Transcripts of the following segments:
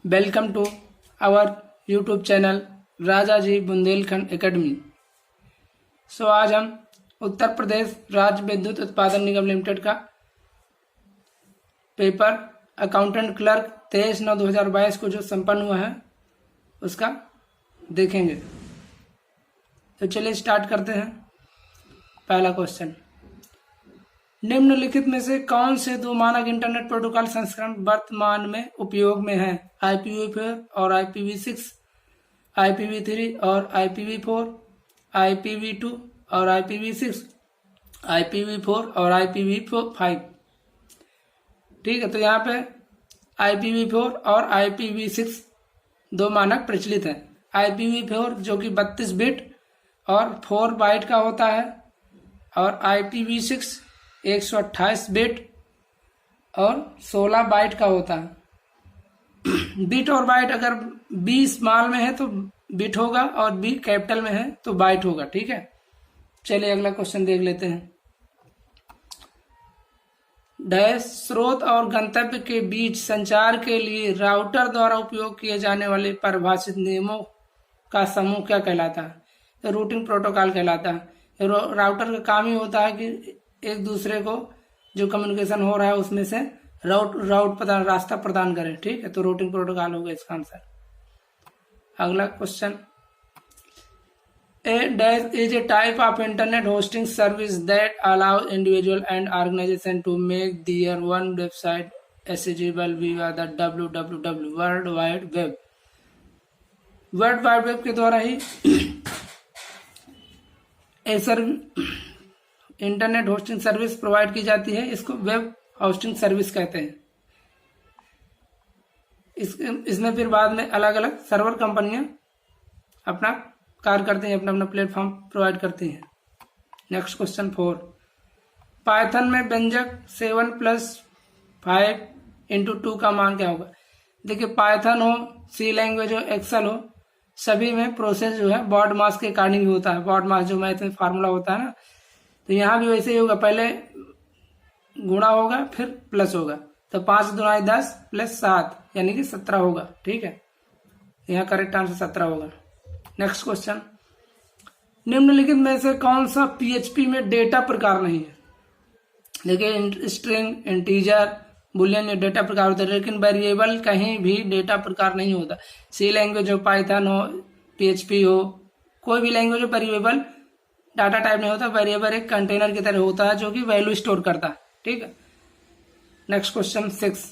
Welcome to our YouTube channel Raja ji Bundelkhand academy. आज हम Uttar Pradesh Rajya Vidyut Utpadan Nigam limited का पेपर अकाउंटेंट क्लर्क 23/9/2022 को जो संपन्न हुआ है उसका देखेंगे। तो चलिए स्टार्ट करते हैं। पहला क्वेश्चन, निम्नलिखित में से कौन से दो मानक इंटरनेट प्रोटोकॉल संस्करण वर्तमान में उपयोग में हैं? IPv4 और IPv6, IPv3 और IPv4, IPv2 और IPv6, IPv4 और IPv5। ठीक है, तो यहाँ पे IPv4 और IPv6 दो मानक प्रचलित हैं। IPv4 जो कि 32 बिट और 4 बाइट का होता है, और IPv6 128 बिट और 16 बाइट का होता है। बिट और बाइट अगर बी स्मॉल में है तो बिट होगा और बी कैपिटल में है तो बाइट होगा। ठीक है, चलिए अगला क्वेश्चन देख लेते हैं। डैश स्रोत और गंतव्य के बीच संचार के लिए राउटर द्वारा उपयोग किए जाने वाले परिभाषित नियमों का समूह क्या कहलाता है? रूटिंग प्रोटोकॉल कहलाता है। राउटर का काम ही होता है कि एक दूसरे को जो कम्युनिकेशन हो रहा है उसमें से रास्ता प्रदान करें। ठीक है, तो रूटिंग प्रोटोकॉल होगा इसका आंसर। अगला question, A dash is a type of internet hosting service that allows individual and organization to make their own website accessible via the www World Wide Web। World wide web के द्वारा ही internet hosting service provide की जाती है। इसको web hosting service कहते हैं। इसमें फिर बाद में अलग अलग सर्वर कंपनियां अपना कार्य करते हैं, अपना अपना प्लेटफॉर्म प्रोवाइड करती हैं। नेक्स्ट क्वेश्चन 4, पाइथन में व्यंजक 7 + 5 × 2 का मान क्या होगा? देखिए, पाइथन हो, सी लैंग्वेज हो, एक्सेल हो, सभी में प्रोसेस जो है बॉड मास के अकॉर्डिंग ही होता है। बॉड मास जो मैथ में फार्मूला होता है ना, तो यहाँ भी वैसे ही होगा। पहले गुणा होगा फिर प्लस होगा, तो 5 × 2 = 10 + 7 यानी कि 17 होगा। ठीक है, यहाँ करेक्ट आंसर 17 होगा। नेक्स्ट क्वेश्चन, निम्नलिखित में से कौन सा PHP में डेटा प्रकार नहीं है? देखिए, स्ट्रिंग, इंटीजर, बुलियन ये डेटा प्रकार होता है, लेकिन वेरिएबल कहीं भी डेटा प्रकार नहीं होता। सी लैंग्वेज हो, पाइथन हो, PHP हो, कोई भी लैंग्वेज हो, वेरिएबल डाटा टाइप नहीं होता। वेरिएबल एक कंटेनर की तरह होता है जो कि वैल्यू स्टोर करता है। ठीक है, नेक्स्ट क्वेश्चन 6,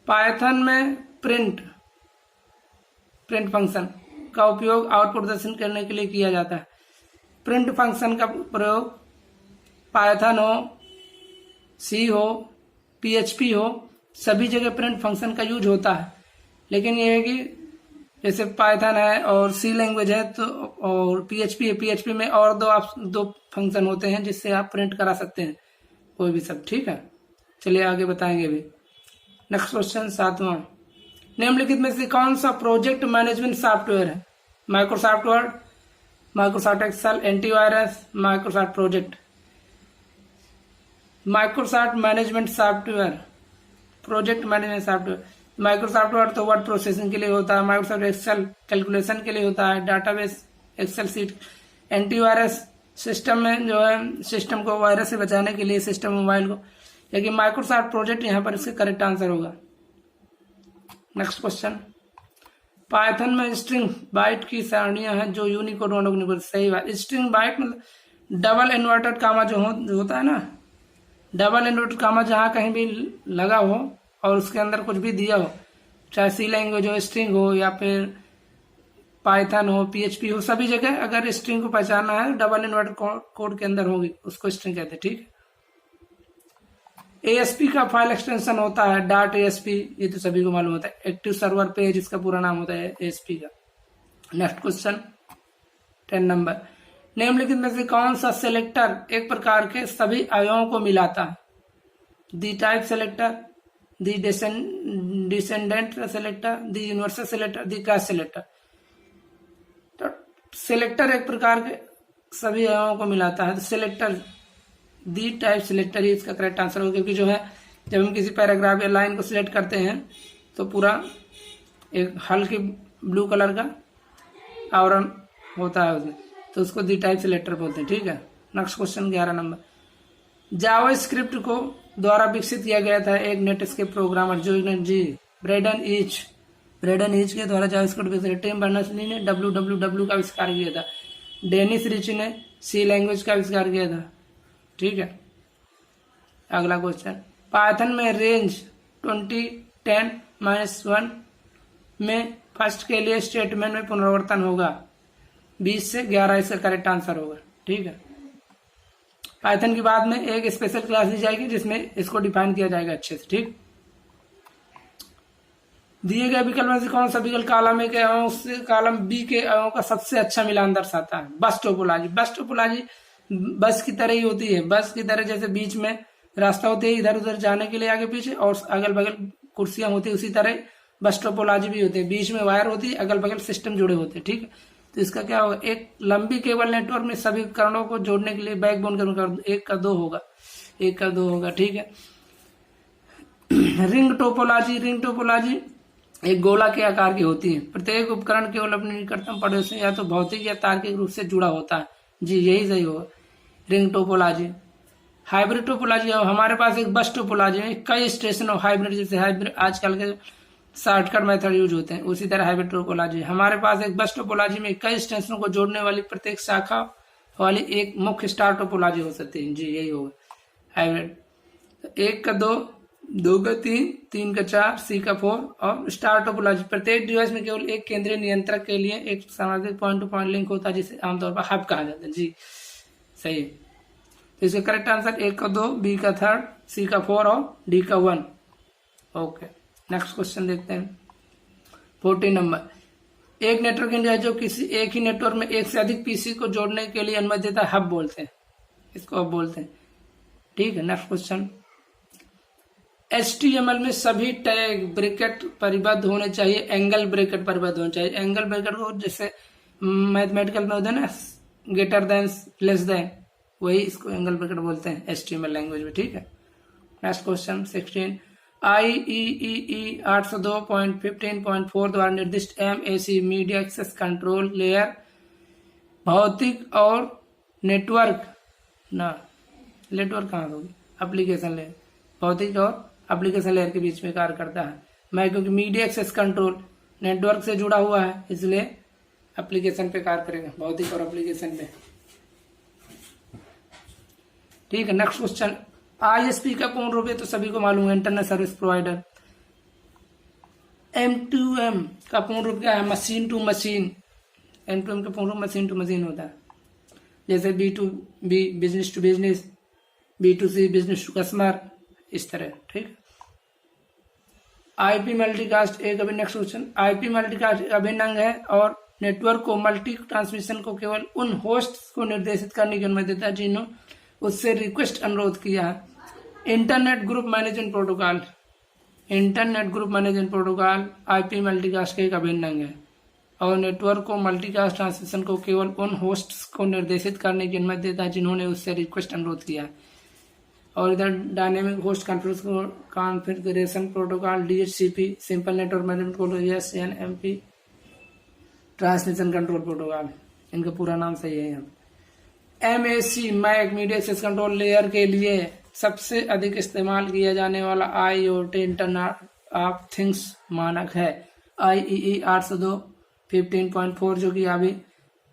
पाइथन में प्रिंट फंक्शन का उपयोग आउटपुट प्रदर्शन करने के लिए किया जाता है। प्रिंट फंक्शन का प्रयोग पाइथन हो, सी हो, PHP हो, सभी जगह प्रिंट फंक्शन का यूज होता है। लेकिन यह है कि जैसे पाइथन है और सी लैंग्वेज है तो और PHP है, PHP में और दो फंक्शन होते हैं जिससे आप प्रिंट करा सकते हैं कोई भी सब। ठीक है, चलिए आगे बताएंगे अभी। नेक्स्ट क्वेश्चन 7वां, निम्नलिखित में से कौन सा प्रोजेक्ट मैनेजमेंट सॉफ्टवेयर है? Microsoft Word, Microsoft Excel, antivirus, Microsoft Project. Microsoft management software, project management software. Microsoft Word तो वर्ड प्रोसेसिंग के लिए होता है, माइक्रोसॉफ्ट एक्सेल कैलकुलेशन के लिए होता है, database, Excel sheet. Antivirus system में जो है सिस्टम को वायरस से बचाने के लिए, सिस्टम मोबाइल को। लेकिन माइक्रोसॉफ्ट प्रोजेक्ट यहाँ पर इसका करेक्ट आंसर होगा। नेक्स्ट क्वेश्चन, पाइथन में स्ट्रिंग बाइट की सारणियां हैं जो यूनिकोड मोनोकोड। सही बात, स्ट्रिंग बाइट मतलब डबल इन्वर्टेड कामा जो होता है ना, डबल इन्वर्टेड कामा जहां कहीं भी लगा हो और उसके अंदर कुछ भी दिया हो, चाहे सी लैंग्वेज हो, स्ट्रिंग हो, या फिर पाइथन हो, PHP हो, सभी जगह अगर स्ट्रिंग को पहचानना है डबल इन्वर्टेड कोड के अंदर होगी, उसको स्ट्रिंग कहते हैं। ठीक है, ASP का फाइल एक्सटेंशन होता है .ASP, ये तो सभी को मालूम होता है। एक्टिव सर्वर पेज इसका पूरा नाम होता है ASP का। नेक्स्ट क्वेश्चन 10 नंबर, निम्नलिखित में से कौन सा सेलेक्टर एक प्रकार के सभी अवयवों को मिलाता है? दी टाइप सेलेक्टर, दी डिसेंडेंट सेलेक्टर, दी यूनिवर्सल सेलेक्टर, दी क्लास सेलेक्टर। तो सेलेक्टर एक प्रकार के सभी अवयवों को मिलाता है, तो सेलेक्टर दी टाइप सिलेक्टर ही इसका करेक्ट आंसर होगा। क्योंकि जो है जब हम किसी पैराग्राफ या लाइन को सिलेक्ट करते हैं तो पूरा एक हल्के ब्लू कलर का आवरण होता है उसमें, तो उसको दी टाइप से लेटर बोलते हैं। ठीक है, नेक्स्ट क्वेश्चन 11 नंबर। जावा स्क्रिप्ट को द्वारा विकसित किया गया था एक नेटस्केप प्रोग्रामर जो ब्रेडन ईच के द्वारा जावा स्क्रिप्ट विकसित। टिम बर्नर्स-ली ने WWW का आविष्कार किया था। डेनिस रिच ने सी लैंग्वेज का आविष्कार किया था। ठीक है, अगला क्वेश्चन, पाइथन में रेंज 2010-1 में फर्स्ट के लिए स्टेटमेंट में पुनरावर्तन होगा 20 से 11, इसका करेक्ट आंसर होगा। ठीक है, पाइथन के बाद में एक स्पेशल क्लास दी जाएगी जिसमें इसको डिफाइन किया जाएगा अच्छे से। ठीक, दिए गए विकल्प में से कौन सा विकल्प कॉलम ए के अवयवों से कॉलम बी के अवयवों का सबसे अच्छा मिलान दर्शाता है? बस टोपोलॉजी। बस टोपोलॉजी बस की तरह ही होती है। बस की तरह जैसे बीच में रास्ता होते है इधर उधर जाने के लिए आगे पीछे, और अगल बगल कुर्सियां होती है, उसी तरह बस टोपोलॉजी भी होती है। बीच में वायर होती है, अगल बगल सिस्टम जुड़े होते हैं। ठीक है, तो इसका क्या होगा, एक लंबी केबल नेटवर्क में सभी उपकरणों को जोड़ने के लिए बैकबोन का एक का दो होगा। ठीक है, रिंग टोपोलॉजी एक गोला के आकार की होती है। प्रत्येक उपकरण केवल अपने निकटतम पड़ोसी या तो भौतिक या तार्किक रूप से जुड़ा होता है। जी, यही सही होगा, रिंग टोपोलॉजी। हाइब्रिड टोपोलॉजी, हमारे पास एक बस टोपोलॉजी है, कई स्टेशन ऑफ हाइब्रिड, जैसे हाइब्रिड आजकल के शॉर्टकट मेथड यूज होते हैं, उसी तरह हाइब्रिड टोपोलॉजी। हमारे पास एक बस टोपोलॉजी में कई स्टेशनों को जोड़ने वाली प्रत्येक शाखा वाली एक मुख्य स्टार टोपोलॉजी हो सकती है। जी, यही होगा हाइब्रिड। 1 का 2 का 3 का 4, C का 4 और स्टार टोपोलॉजी। प्रत्येक डिवाइस में केवल एक केंद्रीय नियंत्रक के लिए एक संबंधित पॉइंट टू पॉइंट लिंक होता है जिसे आमतौर पर हब कहा जाता है। जी, सही है। तो इसका करेक्ट आंसर 1 का 2, B का 3, C का 4 और D का 1। ओके, नेक्स्ट क्वेश्चन देखते हैं 14 नंबर। एक नेटवर्क इंडिया जो किसी एक ही नेटवर्क में एक से अधिक पीसी को जोड़ने के लिए अनुमति देता है, हब बोलते हैं इसको, हब बोलते हैं। ठीक है, नेक्स्ट क्वेश्चन। HTML में सभी टैग ब्रैकेट परिबद्ध होने चाहिए, एंगल ब्रैकेट परिबद्ध होने चाहिए। एंगल ब्रैकेट को जैसे मैथमेटिकल में होता है ना, ग्रेटर देन, लेस देन, वही इसको एंगल ब्रैकेट बोलते हैं HTML लैंग्वेज में। ठीक है, नेक्स्ट क्वेश्चन 16। IEEE 802.15.4 द्वारा निर्दिष्ट MAC media access control layer भौतिक और नेटवर्क कहाँ होगी, एप्लीकेशन लेयर, भौतिक और एप्लीकेशन लेयर के बीच में कार्य करता है। मैं क्योंकि मीडिया एक्सेस कंट्रोल नेटवर्क से जुड़ा हुआ है इसलिए एप्लीकेशन पे कार्य करेगा, भौतिक और एप्लीकेशन पे। ठीक है, नेक्स्ट क्वेश्चन। ISP का पूर्ण रूप है तो सभी को मालूम है, इंटरनेट सर्विस प्रोवाइडर। M2M का पूर्ण रूप क्या है, मशीन टू मशीन। M2M का पूर्ण रूप मशीन टू मशीन होता है, जैसे B2B business to business, B2C business to customer, इस तरह। ठीक, IP मल्टीकास्ट एक अभी नेक्स्ट क्वेश्चन। IP मल्टीकास्ट अभिन्न अंग है और नेटवर्क को मल्टी ट्रांसमिशन को केवल उन होस्ट को निर्देशित करने की अनुमति देता है जिन्होंने उससे रिक्वेस्ट अनुरोध किया है। Internet group management protocol IP multicast का एक अभिन्न अंग है और नेटवर्क को मल्टीकास्ट ट्रांसमिशन को केवल उन होस्ट्स को निर्देशित करने की अनुमति देता है जिन्होंने उससे रिक्वेस्ट अनुरोध किया है। और इधर dynamic host configuration protocol DHCP, simple network management protocol, SNMP, transmission control protocol, इनका पूरा नाम सही है यहाँ। MAC MAC media access control layer के लिए सबसे अधिक इस्तेमाल किया जाने वाला IoT इंटरनेट ऑफ थिंग्स मानक है IEEE 802.15.4, जो कि अभी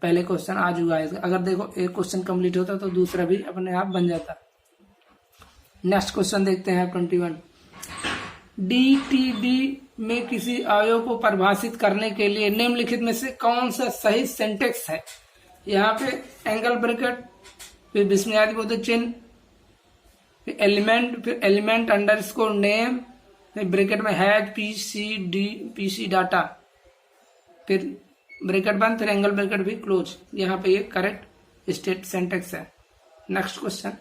पहले क्वेश्चन आ चुका है। अगर देखो एक क्वेश्चन कंप्लीट होता तो दूसरा भी अपने आप बन जाता। नेक्स्ट क्वेश्चन देखते हैं 21। DTD में किसी अवयव को परिभाषित करने के लिए निम्नलिखित में से कौन सा सही सिंटेक्स है? यहाँ पे एंगल ब्रैकेट, फिर विस्मयादि बोधक चिन्ह, फिर एलिमेंट अंडरस्कोर नेम, फिर ब्रैकेट में हैज PC डाटा, फिर ब्रैकेट बंद, फिर एंगल ब्रैकेट भी क्लोज। यहाँ पे ये करेक्ट स्टेट सेंटेक्स है। Next question.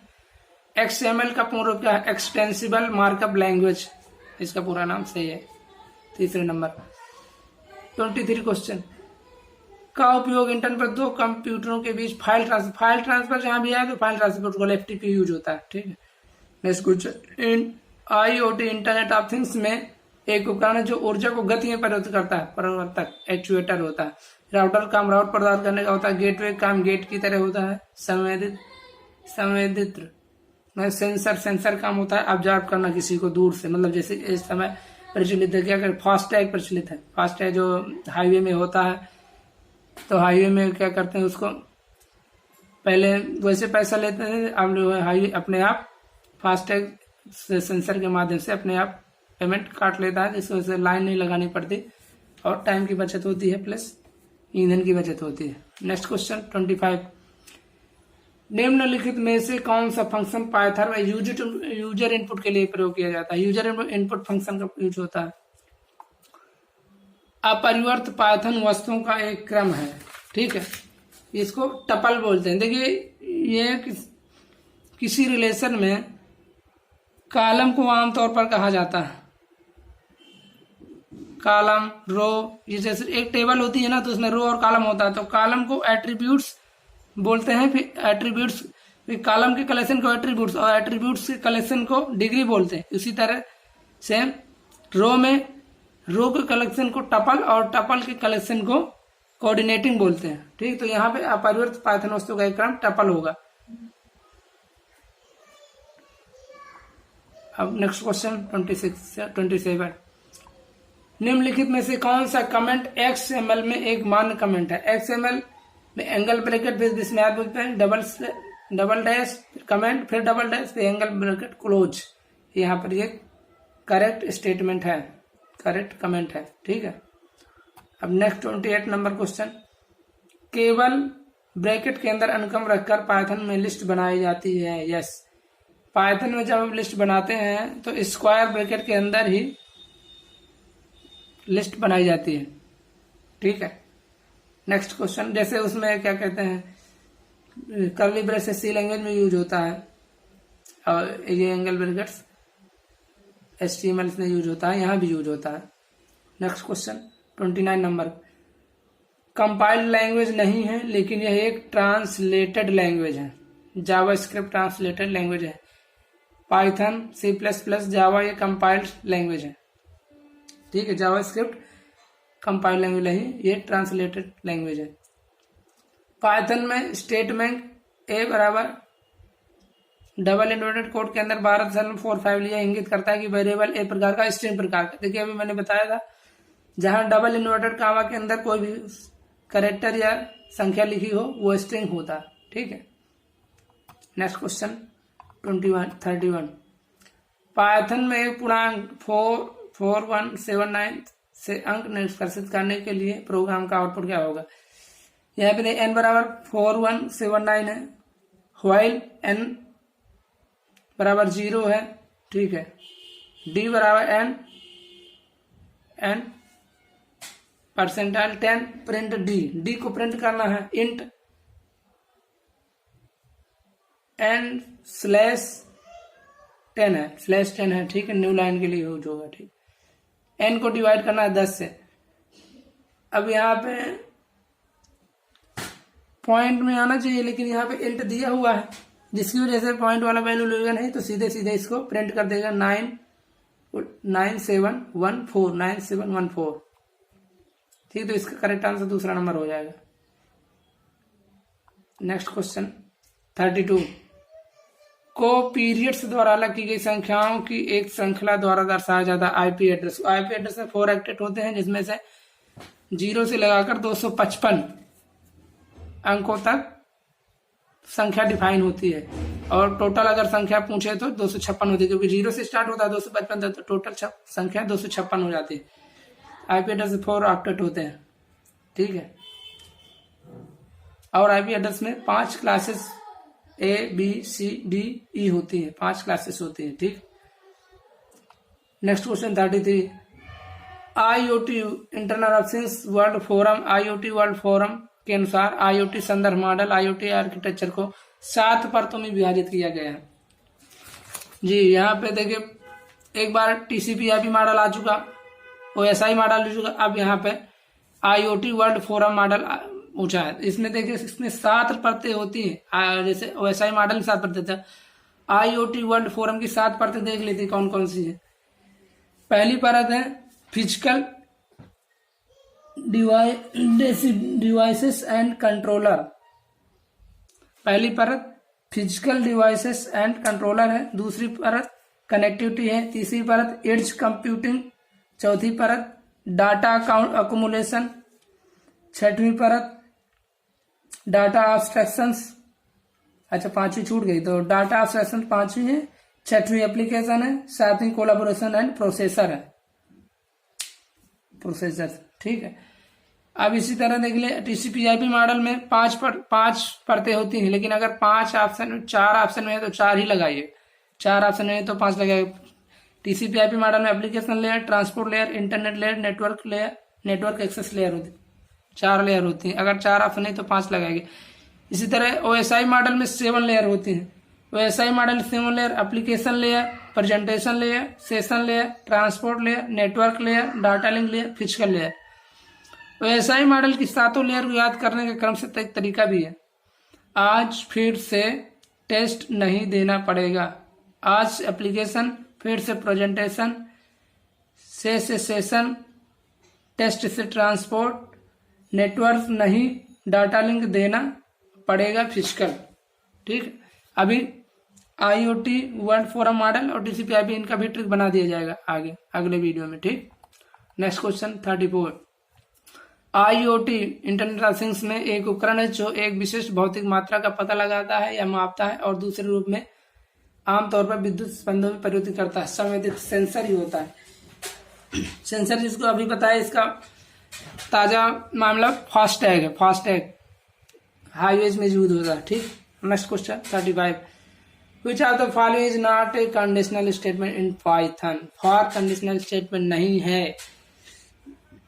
XML का पूर्ण रूप क्या है? एक्सटेंसिबल मार्कअप लैंग्वेज, इसका पूरा नाम सही है। तीसरे नंबर 23 क्वेश्चन का उपयोग इंटरनेट पर दो कंप्यूटरों के बीच फाइल ट्रांसफर जहां भी आए तो file transfer protocol FTP use होता है। ठीक है, next question. IoT internet of things में एक उपकरण है जो ऊर्जा को गति में परिवर्तित करता है, परिवर्तक एक्चुएटर होता है। राउटर काम राउट प्रदान करने का होता है। गेटवे काम गेट की तरह होता है। संवेदित्र में सेंसर काम होता है ऑब्जर्व करना किसी को दूर से, मतलब जैसे इस समय प्रचलित है क्या कर फास्टैग प्रचलित है। फास्टैग जो हाईवे में होता है, तो हाईवे में क्या करते हैं उसको पहले वैसे पैसा लेते हैं, अब जो है हाईवे अपने आप फास्टैग सेंसर के माध्यम से अपने आप पेमेंट काट लेता है, जिसकी वजह से लाइन नहीं लगानी पड़ती और टाइम की बचत होती है प्लस ईंधन की बचत होती है। नेक्स्ट क्वेश्चन 25, निम्नलिखित में से कौन सा फंक्शन पाइथन में यूजर इनपुट के लिए प्रयोग किया जाता है। यूजर इनपुट फंक्शन का यूज होता है। अपरिवर्त पाइथन वस्तुओं का एक क्रम है, ठीक है, इसको टपल बोलते हैं। देखिए ये किसी रिलेशन में कॉलम को आमतौर पर कहा जाता है, कॉलम रो, ये जैसे एक टेबल होती है ना तो उसमें रो और कॉलम होता है, तो कॉलम को एट्रीब्यूट्स बोलते हैं, फिर एट्रीब्यूट्स, फिर कॉलम के कलेक्शन को एट्रीब्यूट्स और एट्रीब्यूट्स के कलेक्शन को डिग्री बोलते हैं। उसी तरह से रो में रो के कलेक्शन को टपल और टपल के कलेक्शन को कोऑर्डिनेटिंग बोलते हैं, ठीक। तो यहाँ पे अपरिवर्त पाइथन वस्तु का एक क्रम टपल होगा। अब नेक्स्ट क्वेश्चन 27, निम्नलिखित में से कौन सा कमेंट XML में एक मान्य कमेंट है। XML में एंगल ब्रैकेट फिर दिस मैथ बोलते हैं, डबल डैश कमेंट फिर डबल डैश फिर एंगल ब्रैकेट क्लोज। यहाँ पर ये करेक्ट स्टेटमेंट है, करेक्ट कमेंट है, ठीक है। अब नेक्स्ट 28 नंबर क्वेश्चन, केवल ब्रैकेट के अंदर अनुक्रम रखकर पाइथन में लिस्ट बनाई जाती है। यस, पाइथन में जब हम लिस्ट बनाते हैं तो स्क्वायर ब्रैकेट के अंदर ही लिस्ट बनाई जाती है, ठीक है। नेक्स्ट क्वेश्चन, जैसे उसमें क्या कहते हैं कर्ली ब्रेसेस सी लैंग्वेज में यूज होता है और ये एंगल ब्रैकेट्स HTML में यूज होता है, यहाँ भी यूज होता है। Next question 29 number, compiled language नहीं है लेकिन यह एक ट्रांसलेटेड लैंग्वेज है। जावास्क्रिप्ट ट्रांसलेटेड लैंग्वेज है। पाइथन C++ जावा ये कंपाइल्ड लैंग्वेज है, ठीक है। जावास्क्रिप्ट कंपाइल्ड लैंग्वेज नहीं, ये ट्रांसलेटेड लैंग्वेज है। पाइथन में स्टेटमेंट A बराबर डबल इन्वर्टेड कोड के अंदर 12.45 लिया इंगित करता है कि वेरिएबल A प्रकार का स्ट्रिंग प्रकार का। देखिए अभी मैंने बताया था जहां डबल इन्वर्टेड कामा के अंदर कोई भी कैरेक्टर या संख्या लिखी हो वो स्ट्रिंग होता है, ठीक है। नेक्स्ट क्वेश्चन 31, पाइथन में एक पूर्णांक 4179 से अंक निष्कर्षित करने के लिए प्रोग्राम का आउटपुट क्या होगा। यहाँ पे n बराबर 4179 है, व्हाइल n बराबर 0 है, ठीक है। d बराबर n परसेंटाइल 10 प्रिंट d को प्रिंट करना है इंट n/10 है, /10 है, ठीक है। न्यू लाइन के लिए यूज होगा, ठीक। n को डिवाइड करना है 10 से। अब यहाँ पे पॉइंट में आना चाहिए लेकिन यहाँ पे इंट दिया हुआ है जिसकी वजह से पॉइंट वाला वैल्यू लेगा नहीं, तो सीधे सीधे इसको प्रिंट कर देगा 9714, ठीक। तो इसका करेक्ट आंसर दूसरा नंबर हो जाएगा। नेक्स्ट क्वेश्चन 32, को पीरियड्स द्वारा अलग की गई संख्याओं की एक श्रृंखला द्वारा दर्शाया जाता है। आईपी एड्रेस में 4 ऑक्टेट होते हैं जिसमें से 0 से लगाकर 255 अंकों तक संख्या डिफाइन होती है और टोटल अगर संख्या पूछे तो 256 होती है, क्योंकि 0 से स्टार्ट होता है 255 तक, तो टोटल संख्या 256 हो जाती है। आईपी एड्रेस 4 ऑक्टेट होते हैं, ठीक है। और आईपी एड्रेस में 5 क्लासेस ABCDE होती है, 5 क्लासेस होती है, ठीक। Next question 33, IoT internet of things world forum IoT world forum के अनुसार IoT संदर्भ मॉडल IoT आर्किटेक्चर को 7 परतों में विभाजित किया गया है। जी यहाँ पे देखिए एक बार TCP/IP मॉडल आ चुका, OSI मॉडल आ चुका, अब यहाँ पे IoT वर्ल्ड फोरम मॉडल पूछा है। इसमें देखिए इसमें 7 परतें होती हैं, जैसे OSI मॉडल में 7 परतें था, IoT वर्ल्ड फोरम की 7 परतें देख लेती कौन कौन सी है। पहली परत है फिजिकल डिवाइसेस एंड कंट्रोलर। पहली परत फिजिकल डिवाइसेस एंड कंट्रोलर है। दूसरी परत कनेक्टिविटी है। तीसरी परत एड्ज कंप्यूटिंग। चौथी परत डाटा अकोमुलेशन। छठवीं परत डाटा एब्स्ट्रैक्शंस। अच्छा, पांचवी छूट गई, तो डाटा एब्स्ट्रैक्शन पांचवी है। छठवीं एप्लीकेशन है। सातवीं कोलैबोरेशन एंड प्रोसेसर है, प्रोसेसर। ठीक है, अब इसी तरह देख ले TCP/IP मॉडल में पांच परतें होती हैं, लेकिन अगर चार ऑप्शन में है तो 4 ही लगाइए, 4 ऑप्शन में है तो 5 लगाइए। TCP/IP मॉडल में application layer, transport layer, internet layer, network layer, network access layer होती है, 4 लेयर होती हैं। अगर 4 ऑप्शन है तो 5 लगाएंगे। इसी तरह OSI मॉडल में 7 लेयर होती हैं। OSI model 7 layer application layer, presentation layer, session layer, transport layer, network layer, data link layer, physical layer. OSI model की 7 लेयर को याद करने का क्रम से एक तरीका भी है। आज फिर से टेस्ट नहीं देना पड़ेगा। आज एप्लीकेशन, फिर से प्रेजेंटेशन, से सेशन, टेस्ट से ट्रांसपोर्ट, नेटवर्क नहीं, डाटा लिंक देना पड़ेगा, फिजिकल। ठीक, अभी IoT वर्ल्ड फोरम मॉडल और TCP/IP इनका भी ट्रिक बना दिया जाएगा आगे अगले वीडियो में। ठीक, next question 34। IoT internet of things में एक उपकरण है जो एक विशिष्ट भौतिक मात्रा का पता लगाता है या मापता है और दूसरे रूप में आमतौर पर विद्युत स्पंदों में परिवर्तित करता है। संवेदित सेंसर ही होता है। सेंसर जिसको अभी बताया, इसका ताजा मामला फास्टैग है। फास्टैग हाईवेज में यूज होता है। ठीक, next question 35। Which of the following is not a conditional statement in Python? For conditional statement नहीं है।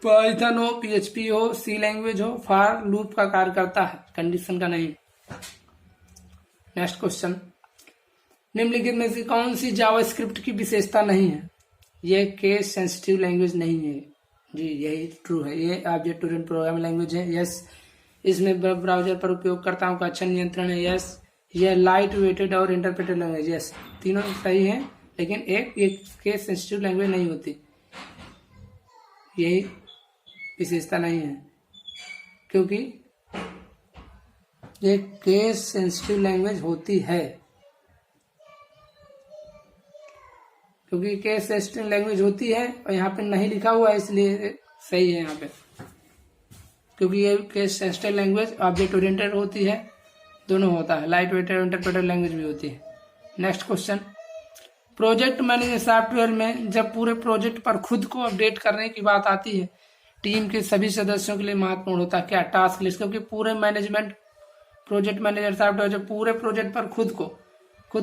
Python हो, PHP हो, C लैंग्वेज हो, for लूप का कार्य करता है, कंडीशन का नहीं। नेक्स्ट क्वेश्चन, निम्नलिखित में से कौन सी जावास्क्रिप्ट की विशेषता नहीं है? ये केस सेंसिटिव लैंग्वेज नहीं है। जी, यही ट्रू है। ये ऑब्जेक्ट ओरिएंटेड प्रोग्रामिंग लैंग्वेज है। यस, इसमें वेब ब्राउजर पर उपयोगकर्ताओं का अच्छा नियंत्रण है। यस, यह लाइट वेटेड और इंटरप्रेटेड लैंग्वेज। यस, तीनों सही है, लेकिन एक केस सेंसिटिव लैंग्वेज नहीं होती, यही विशेषता नहीं है, क्योंकि ये केस सेंसिटिव लैंग्वेज होती है। क्योंकि केस सेंसिटिव लैंग्वेज होती है और यहाँ पे नहीं लिखा हुआ है, इसलिए सही है यहाँ पे, क्योंकि ये case sensitive language object oriented होती है, दोनों होता है, लाइट वेटेड और इंटरप्रेटेड लैंग्वेज भी होती है। Next question, project management software में जब पूरे प्रोजेक्ट पर खुद को अपडेट करने की बात आती है, टीम के सभी सदस्यों के लिए महत्वपूर्ण होता है क्या? Task list. क्योंकि पूरे मैनेजमेंट प्रोजेक्ट मैनेजर सॉफ्टवेयर जब पूरे प्रोजेक्ट पर खुद को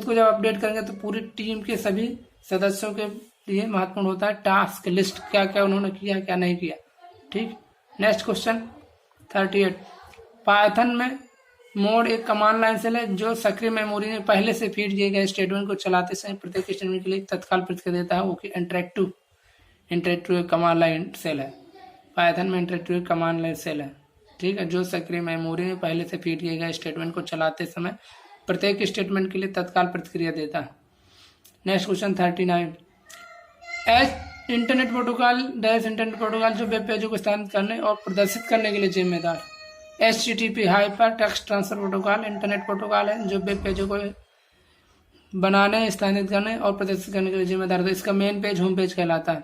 जब अपडेट करेंगे तो पूरी टीम के सभी सदस्यों के लिए महत्वपूर्ण होता है टास्क लिस्ट, क्या क्या उन्होंने किया क्या नहीं किया। ठीक, नेक्स्ट क्वेश्चन 38। पाइथन में मोड एक कमांड लाइन सेल है जो सक्रिय मेमोरी में पहले से फीड किए गए स्टेटमेंट को चलाते समय प्रत्येक स्टेटमेंट के लिए तत्काल प्रतिक्रिया देता है, वो कि इंटरेक्टिव कमांड लाइन सेल है। पाइथन में इंटरेक्टिव कमांड लाइन सेल है। ठीक है, जो सक्रिय मेमोरी में पहले से फीड किए गए स्टेटमेंट को चलाते समय प्रत्येक स्टेटमेंट के लिए तत्काल प्रतिक्रिया देता है। Next question 39। इंटरनेट प्रोटोकॉल जो वेब पेजों को स्थानांतरित करने और प्रदर्शित करने के लिए जिम्मेदार। HTTP hyper text transfer protocol internet protocol है जो वेब पेजों को बनाने, स्थानांतरित करने और प्रदर्शित करने के लिए जिम्मेदार है। इसका मेन पेज होम पेज कहलाता है।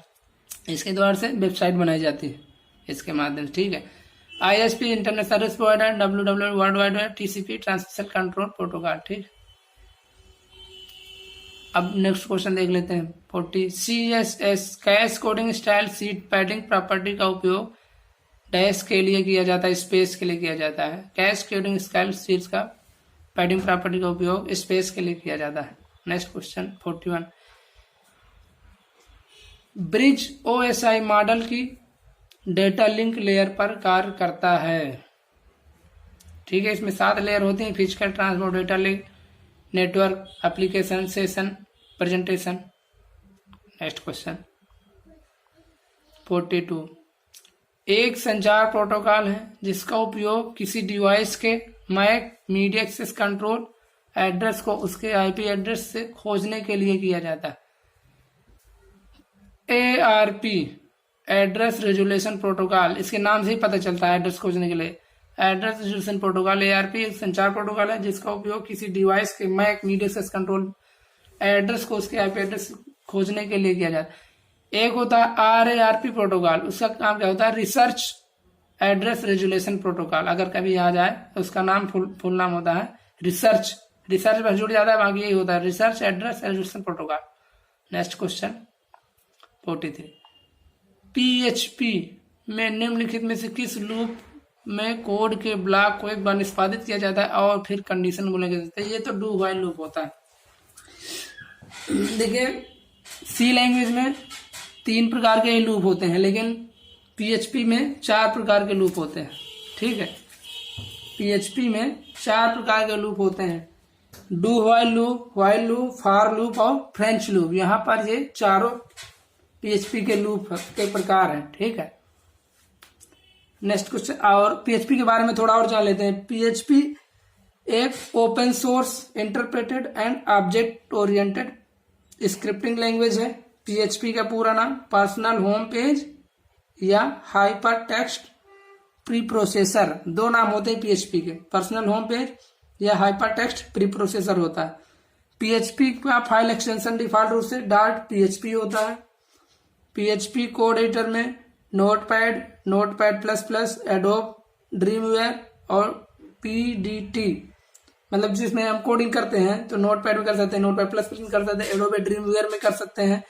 इसके द्वारा से वेबसाइट बनाई जाती है इसके माध्यम से। ठीक है, ISP internet service provider, WWW world wide web, TCP transmission control protocol. ठीक, अब नेक्स्ट क्वेश्चन देख लेते हैं 40। CSS cash coding style seat padding property का उपयोग डैश के लिए किया जाता है, स्पेस के लिए किया जाता है। कैश कोडिंग स्टाइल सीट्स का पैडिंग प्रॉपर्टी का उपयोग स्पेस के लिए किया जाता है। Next question 41। Bridge OSI model की डेटा लिंक लेयर पर कार्य करता है। ठीक है, इसमें 7 लेयर होती हैं, physical, transport, data link, network, application, session, presentation. Next question 42। एक संचार प्रोटोकॉल है जिसका उपयोग किसी डिवाइस के MAC media access control address को उसके IP एड्रेस से खोजने के लिए किया जाता है। ARP एड्रेस रेजोल्यूशन प्रोटोकॉल, इसके नाम से ही पता चलता है एड्रेस खोजने के लिए। एड्रेस रेजोल्यूशन प्रोटोकॉल ARP एक संचार प्रोटोकॉल है जिसका उपयोग किसी डिवाइस के MAC media access control address को उसके IP एड्रेस खोजने के लिए किया जाता है। एक होता है RARP प्रोटोकॉल, उसका काम क्या होता है, रिसर्च एड्रेस रेजोल्यूशन प्रोटोकॉल। अगर कभी आ जाए तो उसका नाम फुल नाम होता है रिसर्च बस जुड़ जाता है, बाकी यही होता है research address resolution protocol. Next question 43, PHP में निम्नलिखित में से किस लूप में कोड के ब्लॉक को एक बार निष्पादित किया जाता है और फिर कंडीशन को लेकर जाता है? ये तो डू व्हाइल लूप होता है। देखिए सी लैंग्वेज में 3 प्रकार के लूप होते हैं, लेकिन PHP में 4 प्रकार के लूप होते हैं। ठीक है, PHP में 4 प्रकार के लूप होते हैं, do while loop, for loop और फ्रेंच लूप। यहाँ पर ये चारों PHP के लूप के प्रकार हैं। ठीक है, नेक्स्ट क्वेश्चन, और PHP के बारे में थोड़ा और जान लेते हैं। PHP एक open source interpreted and object oriented scripting language है। PHP का पूरा नाम पर्सनल होम पेज या हाइपर टेक्स्ट प्री प्रोसेसर, 2 नाम होते हैं PHP के, पर्सनल होम पेज या हाइपर टेक्स्ट प्री प्रोसेसर होता है। PHP का फाइल एक्सटेंशन डिफॉल्ट रूप से .php होता है। PHP कोड एडिटर में नोटपैड, नोटपैड++, एडोब ड्रीमवेयर और PDT, मतलब जिसमें हम कोडिंग करते हैं तो नोटपैड में कर सकते हैं, नोटपैड++ में कर सकते हैं, एडोब ड्रीमवेयर में कर सकते हैं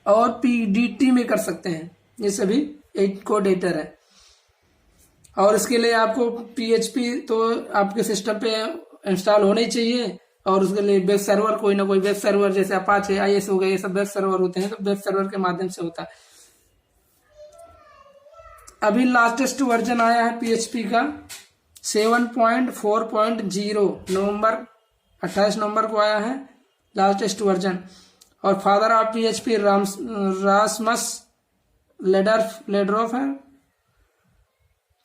और PDT में कर सकते हैं। ये सभी एक कोड एडिटर है। और इसके लिए आपको PHP तो आपके सिस्टम पे इंस्टॉल होना ही चाहिए, और उसके लिए वेब सर्वर, कोई ना कोई वेब सर्वर जैसे अपाचे IIS हो गए, ये सब वेब सर्वर होते हैं, तो वेब सर्वर के माध्यम से होता है। अभी लास्टेस्ट वर्जन आया है PHP का 7.4.0, नवंबर 28 नवंबर को आया है लास्टेस्ट वर्जन। और फादर ऑफ PHP रासमस लेडरॉफ है,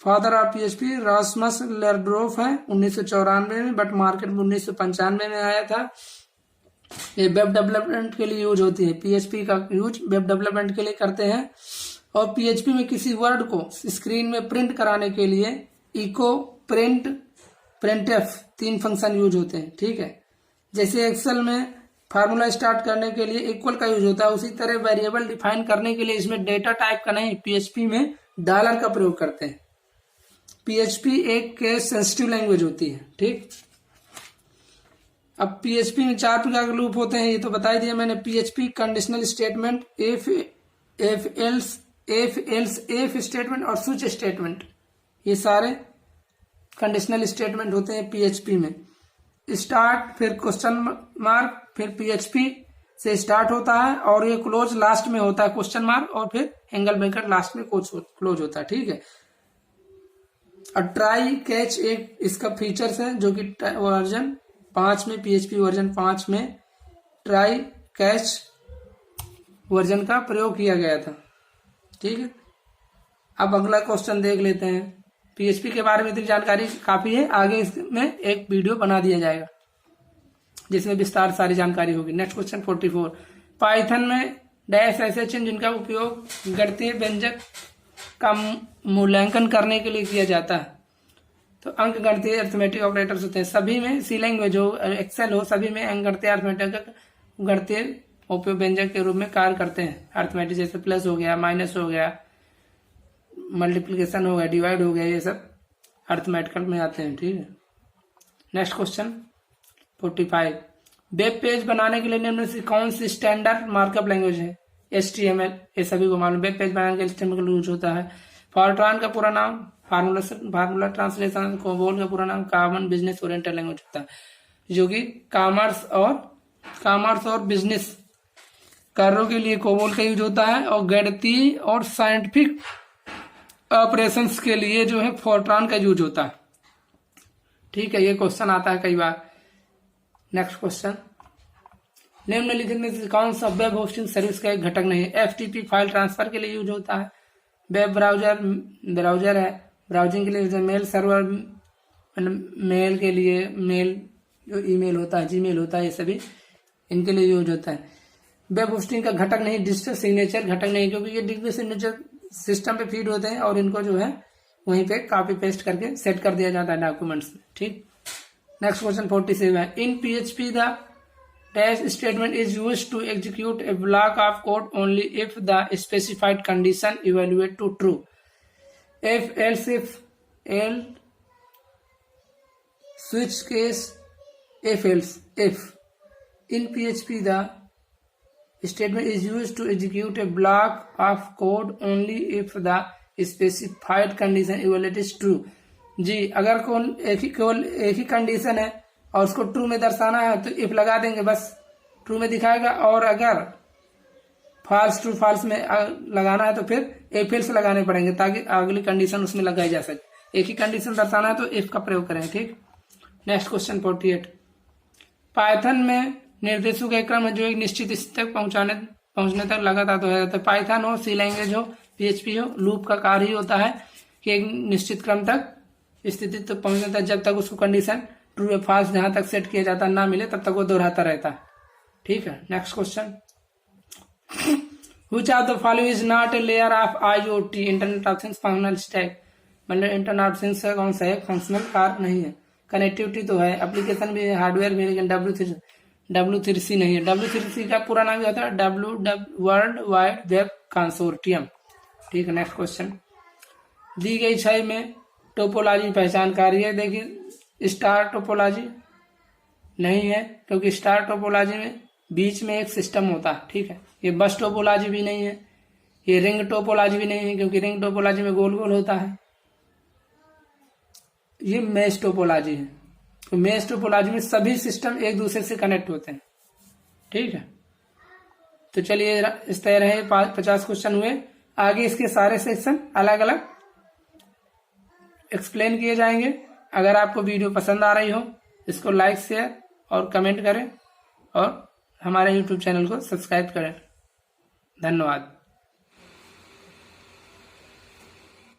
फादर ऑफ PHP रासमस लेडरॉफ है 1994 में, बट मार्केट में 1995 में आया था। ये वेब डेवलपमेंट के लिए यूज होती है, PHP का यूज वेब डेवलपमेंट के लिए करते हैं। और PHP में किसी वर्ड को स्क्रीन में प्रिंट कराने के लिए echo, print, printf 3 function use होते हैं। ठीक है, जैसे एक्सेल में फार्मूला स्टार्ट करने के लिए इक्वल का यूज होता है, उसी तरह वेरिएबल डिफाइन करने के लिए इसमें डेटा टाइप का नहीं, PHP में डॉलर का प्रयोग करते हैं। PHP एक केस सेंसिटिव लैंग्वेज होती है। ठीक, अब PHP में 4 प्रकार के लूप होते हैं, ये तो बता ही दिया मैंने। PHP conditional statement, if else statement और स्विच स्टेटमेंट, ये सारे कंडीशनल स्टेटमेंट होते हैं PHP में। स्टार्ट, फिर क्वेश्चन मार्क, फिर PHP से स्टार्ट होता है और ये क्लोज लास्ट में होता है, क्वेश्चन मार्क, और फिर एंगल ब्रैकेट लास्ट में क्लोज होता है। ठीक है, और ट्राई कैच एक इसका फीचर्स है, जो कि वर्जन 5 में, PHP वर्जन 5 में ट्राई कैच वर्जन का प्रयोग किया गया था। ठीक है, अब अगला क्वेश्चन देख लेते हैं। PHP के बारे में इतनी जानकारी काफी है, आगे इसमें एक वीडियो बना दिया जाएगा जिसमें विस्तार सारी जानकारी होगी। नेक्स्ट क्वेश्चन 44, पाइथन में डैश ऐसे चिन्ह जिनका उपयोग गणितीय व्यंजक का मूल्यांकन करने के लिए किया जाता है। तो अंक गणितीय अर्थमेटिक ऑपरेटर्स होते हैं सभी में, सी लैंग्वेज हो, एक्सेल हो, सभी में अंक गणितीय अर्थमेटिक गणितीय उपयोग व्यंजक के रूप में कार्य करते हैं। अर्थमेटिक जैसे प्लस हो गया, माइनस हो गया, मल्टीप्लिकेशन हो गया, डिवाइड हो गया, ये सब अर्थमेटिकल में आते हैं। ठीक है, नेक्स्ट क्वेश्चन 45, वेब पेज बनाने के लिए निम्न से कौन सी स्टैंडर्ड मार्कअप लैंग्वेज है? HTML, ये सभी को मालूम। वेब पेज बनाने के लिए HTML यूज होता है। फॉरट्रान का पूरा नाम फार्मूला ट्रांसलेशन, कोबोल का पूरा नाम कॉमन बिजनेस ओरिएंटेड लैंग्वेज होता है, जो कि कॉमर्स और बिजनेस कार्यों के लिए कोबोल का यूज होता है, और गणितीय और साइंटिफिक ऑपरेशंस के लिए जो है फॉरट्रान का यूज होता है। ठीक है, ये क्वेश्चन आता है कई बार। नेक्स्ट क्वेश्चन, निम्नलिखित में से कौन सा वेब होस्टिंग सर्विस का एक घटक नहीं है? FTP फाइल ट्रांसफर के लिए यूज होता है। वेब ब्राउजर है, ब्राउजिंग के लिए। मेल सर्वर, मेल के लिए, मेल जो ईमेल होता है, जीमेल होता है, ये सभी इनके लिए यूज होता है। वेब होस्टिंग का घटक नहीं, डिजिटल सिग्नेचर घटक नहीं, क्योंकि ये डिजिटल सिग्नेचर सिस्टम पे फीड होते हैं और इनको जो है वहीं पे कॉपी पेस्ट करके सेट कर दिया जाता है डॉक्यूमेंट्स में। ठीक, नेक्स्ट क्वेश्चन 47 है, इन PHP the dash statement is used to execute a block of code only if the specified condition evaluate to true. If else if switch case if else if. In PHP the statement is used to execute a block of code only if the specified condition evaluates true. जी, अगर केवल एक ही condition है और उसको true में दर्शाना है तो इफ लगा देंगे, बस ट्रू में दिखाएगा, और अगर फॉल्स ट्रू फॉल्स में लगाना है तो फिर एफ एल्स लगाने पड़ेंगे ताकि अगली कंडीशन उसमें लगाई जा सके। एक ही कंडीशन दर्शाना है तो इफ का प्रयोग करें। ठीक, नेक्स्ट क्वेश्चन 48, पाइथन में निर्देशों का क्रम है जो एक निश्चित स्थिति तक पहुंचने तक लगातार दोहराया जाता है। पाइथन हो, सी लैंग्वेज हो, PHP हो, लूप का कार्य ही होता है कि एक निश्चित क्रम तक स्थिति तक पहुंचने तक जब तक उसको कंडीशन ट्रू या फॉल्स जहां तक सेट किया जाता ना मिले तब तक वो दोहराता रहता है। ठीक है, next question, which of the following is not a layer of IoT internet of things functional stack. मतलब इंटरनेट ऑफ थिंग्स का कौन सा है, फंक्शनल पार्ट नहीं है। कनेक्टिविटी तो है, एप्लीकेशन भी है, हार्डवेयर भी है, लेकिन W3C नहीं है। W3C का पूरा नाम होता है वर्ल्ड वाइड वेब कंसोर्टियम। ठीक है, नेक्स्ट क्वेश्चन, दी गई 6 में टोपोलॉजी पहचान कार्य है। देखिए स्टार टोपोलॉजी नहीं है, क्योंकि स्टार टोपोलॉजी में बीच में एक सिस्टम होता है। ठीक है, ये बस टोपोलॉजी भी नहीं है, ये रिंग टोपोलॉजी भी नहीं है, क्योंकि रिंग टोपोलॉजी में गोल गोल होता है। ये मेश टोपोलॉजी है, तो मेश टोपोलॉजी में सभी सिस्टम एक दूसरे से कनेक्ट होते हैं। ठीक है, तो चलिए इस तरह रहे 50 क्वेश्चन हुए। आगे इसके सारे सेक्शन अलग अलग एक्सप्लेन किए जाएंगे। अगर आपको वीडियो पसंद आ रही हो इसको लाइक शेयर और कमेंट करें और हमारे YouTube चैनल को सब्सक्राइब करें। धन्यवाद।